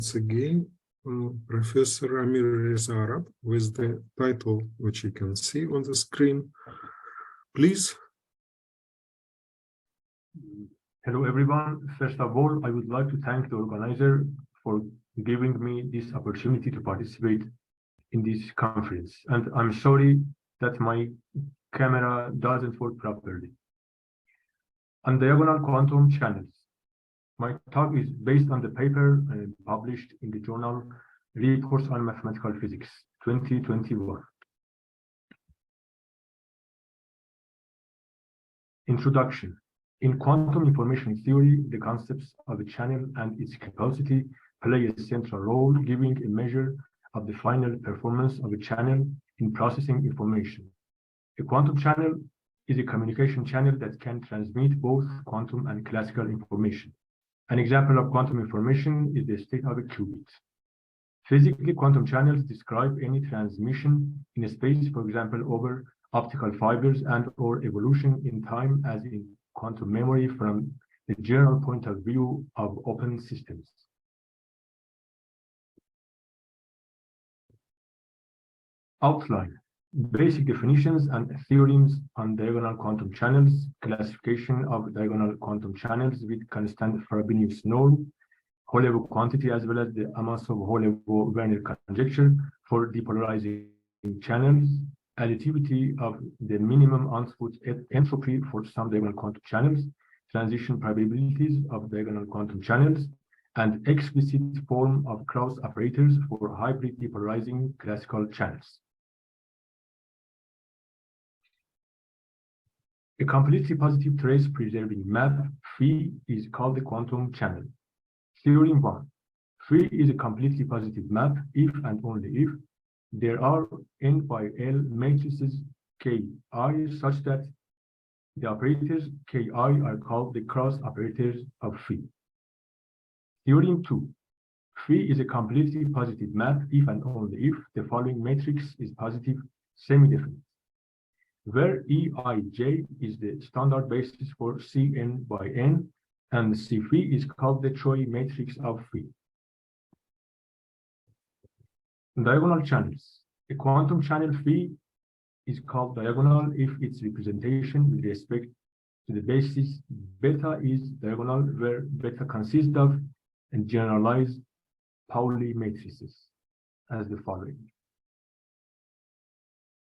once again Professor Amir with the title which you can see on the screen. Please. Hello everyone. First of all, I would like to thank the organizer for giving me this opportunity to participate in this conference. And I'm sorry that my camera doesn't work properly. On diagonal quantum channels. My talk is based on the paper published in the journal Reports on Mathematical Physics 2021. Introduction. In quantum information theory, the concepts of a channel and its capacity play a central role, giving a measure of the final performance of a channel in processing information. A quantum channel is a communication channel that can transmit both quantum and classical information. An example of quantum information is the state of a qubit. Physically, quantum channels describe any transmission in space, for example, over optical fibers and/or evolution in time, as in quantum memory, from the general point of view of open systems. Outline. Basic definitions and theorems on diagonal quantum channels, classification of diagonal quantum channels with constant Frobenius norm, whole-level quantity, as well as the Amosov-Whole-level-Werner conjecture for depolarizing channels, additivity of the minimum output entropy for some diagonal quantum channels, transition probabilities of diagonal quantum channels, and explicit form of cross operators for hybrid depolarizing classical channels. A completely positive trace preserving map, phi, is called a quantum channel. Theorem 1. Phi is a completely positive map if and only if there are n by L matrices Ki such that the operators Ki are called the cross operators of phi. Theorem 2. Phi is a completely positive map if and only if the following matrix is positive semi-definite, where Eij is the standard basis for Cn by n, and Cphi is called the Choi matrix of phi. Diagonal channels. A quantum channel phi is called diagonal if its representation with respect to the basis beta is diagonal, where beta consists of generalized Pauli matrices as the following.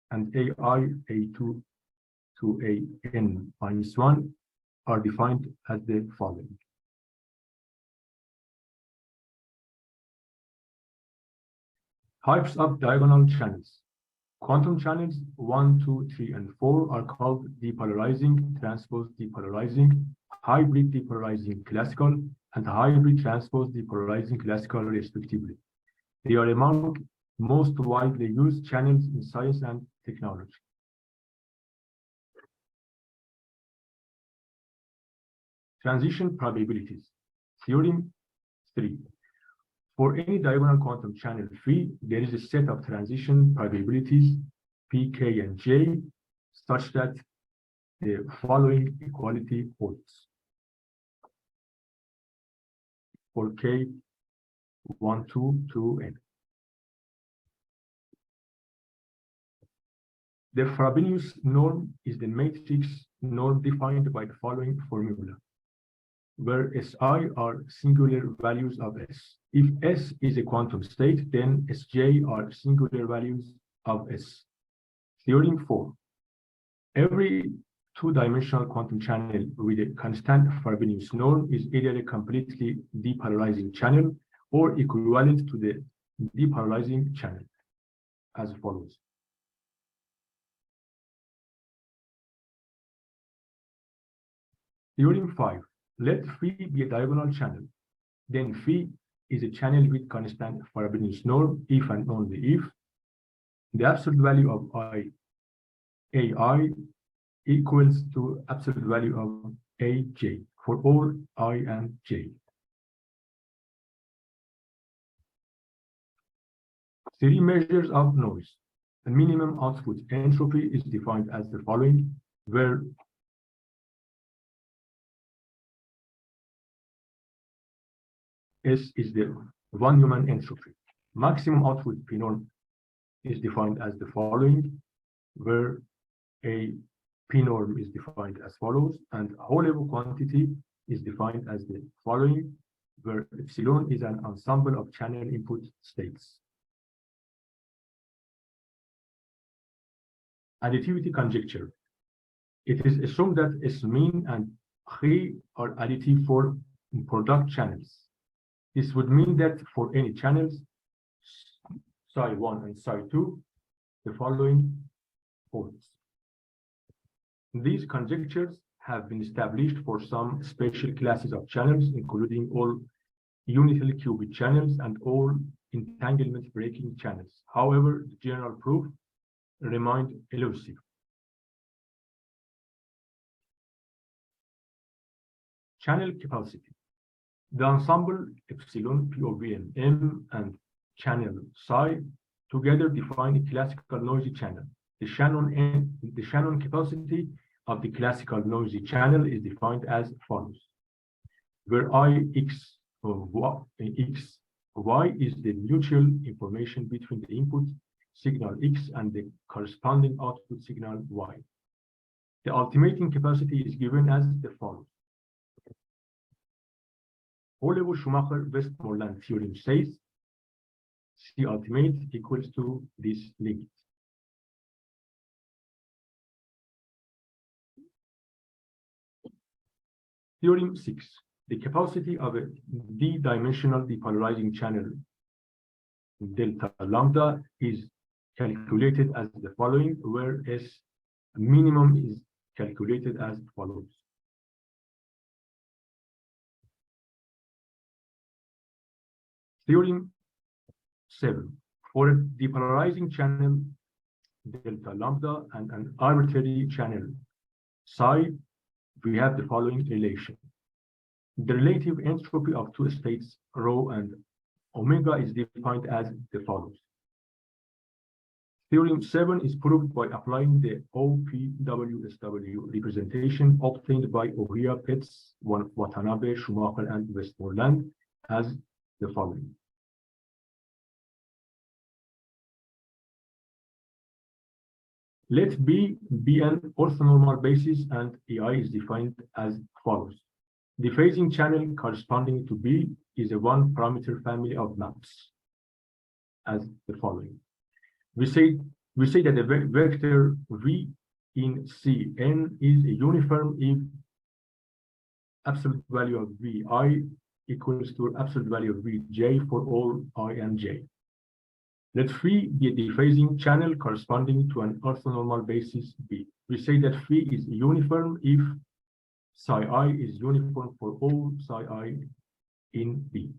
And AI, A2 to AN minus 1 are defined as the following. Types of diagonal channels. Quantum channels 1, 2, 3, and 4 are called depolarizing, transpose depolarizing, hybrid depolarizing classical, and hybrid transpose depolarizing classical respectively. They are among most widely used channels in science and technology. Transition probabilities. Theorem 3. For any diagonal quantum channel phi, there is a set of transition probabilities P, K, and J such that the following equality holds. For K 1, 2 to N. The Frobenius norm is the matrix norm defined by the following formula, where Si are singular values of S. If S is a quantum state, then Sj are singular values of S. Theorem 4. Every two-dimensional quantum channel with a constant Frobenius norm is either a completely depolarizing channel or equivalent to the depolarizing channel, as follows. Theorem 5. Let phi be a diagonal channel. Then phi is a channel with constant Frobenius norm if and only if the absolute value of Ai equals to absolute value of Aj for all I and J. Three measures of noise. The minimum output entropy is defined as the following, where S is the von Neumann entropy. Maximum output P norm is defined as the following, where a P norm is defined as follows, and whole level quantity is defined as the following, where epsilon is an ensemble of channel input states. Additivity conjecture. It is assumed that S mean and Chi are additive for product channels. This would mean that for any channels, psi1 and psi2, the following holds. These conjectures have been established for some special classes of channels, including all unitary qubit channels and all entanglement breaking channels. However, the general proof remained elusive. Channel capacity. The ensemble epsilon, P of V and M and channel psi together define a classical noisy channel. The Shannon capacity of the classical noisy channel is defined as follows, where I, X, or Y is the mutual information between the input signal X and the corresponding output signal Y. The alternating capacity is given as the follows. Olevo-Schumacher-Westmoreland theorem says C ultimate equals to this limit. Theorem 6. The capacity of a d-dimensional depolarizing channel delta lambda is calculated as the following, where S minimum is calculated as follows. Theorem 7. For a depolarizing channel delta lambda and an arbitrary channel psi, we have the following relation. The relative entropy of two states rho and omega is defined as the follows. Theorem 7 is proved by applying the OPWSW representation obtained by Ohia, Pitts, Watanabe, Schumacher, and Westmoreland as the following. Let B be an orthonormal basis and AI is defined as follows. The phasing channel corresponding to B is a one-parameter family of maps as the following. We say that the vector V in Cn is a uniform if absolute value of Vi equals to absolute value of Vj for all I and j. Let phi be a dephasing channel corresponding to an orthonormal basis B. We say that phi is uniform if psi I is uniform for all psi I in B.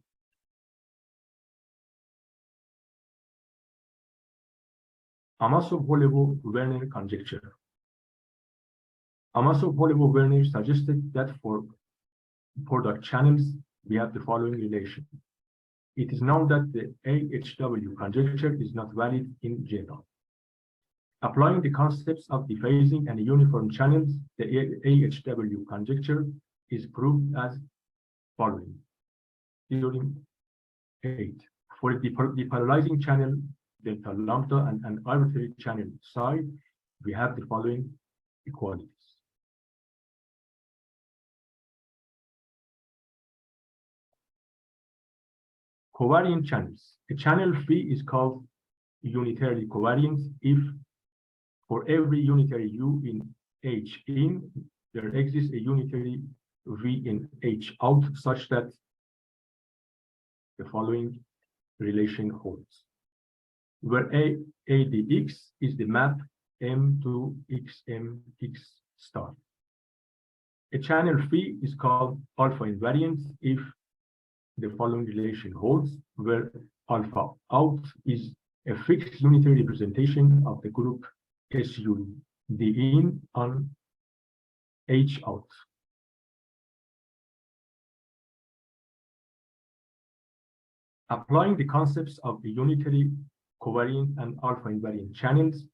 Amosov-Holevo-Werner conjecture. Amosov-Holevo-Werner suggested that for product channels, we have the following relation. It is known that the AHW conjecture is not valid in general. Applying the concepts of dephasing and uniform channels, the AHW conjecture is proved as following. Theorem 8. For a depolarizing channel delta lambda and an arbitrary channel psi, we have the following equalities. Covariant channels. A channel phi is called unitarily covariant if for every unitary U in H in, there exists a unitary V in H out such that the following relation holds. Where ADX is the map M to XMX star. A channel phi is called alpha invariant if the following relation holds, where alpha out is a fixed unitary representation of the group SU D in on H out. Applying the concepts of the unitary covariant and alpha invariant channels,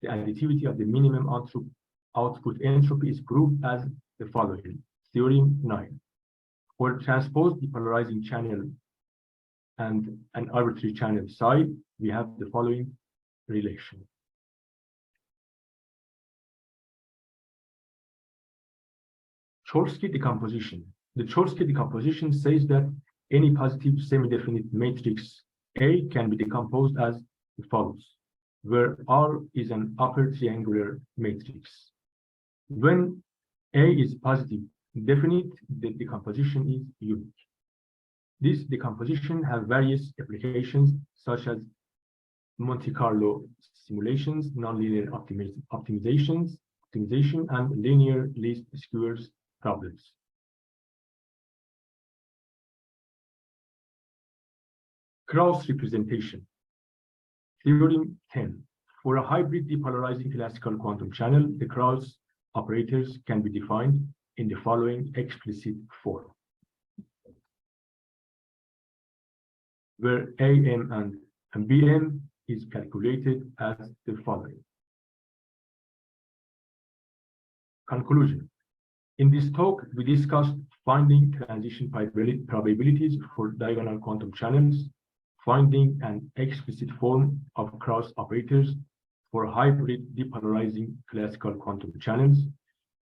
the additivity of the minimum output entropy is proved as the following. Theorem 9. For transpose depolarizing channel and an arbitrary channel psi, we have the following relation. Chorsky decomposition. The Chorsky decomposition says that any positive semi-definite matrix A can be decomposed as follows, where R is an upper triangular matrix. When A is positive definite, the decomposition is unique. This decomposition has various applications such as Monte Carlo simulations, nonlinear optimization, and linear least squares problems. Cross representation. Theorem 10. For a hybrid depolarizing classical quantum channel, the cross operators can be defined in the following explicit form, where AM and BM is calculated as the following. Conclusion. In this talk, we discussed finding transition probabilities for diagonal quantum channels, finding an explicit form of cross operators for hybrid depolarizing classical quantum channels,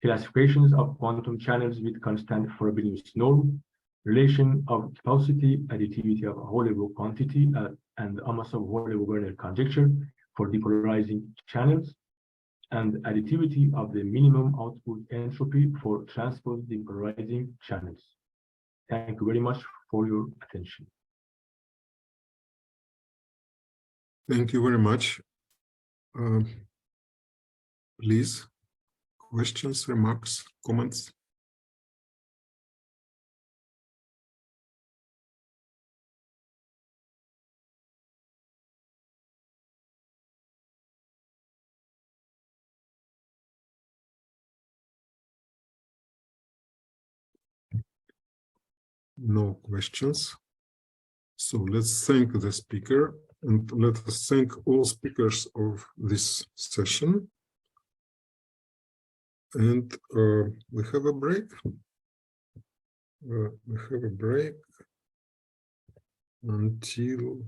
classifications of quantum channels with constant Frobenius norm, relation of paucity, additivity of Hoyle-Leveau quantity, and Amosov-Hoyle-Werner conjecture for depolarizing channels, and additivity of the minimum output entropy for transpose depolarizing channels. Thank you very much for your attention. Thank you very much. Please, questions, remarks, comments? No questions. So let's thank the speaker and let us thank all speakers of this session. And we have a break. We have a break until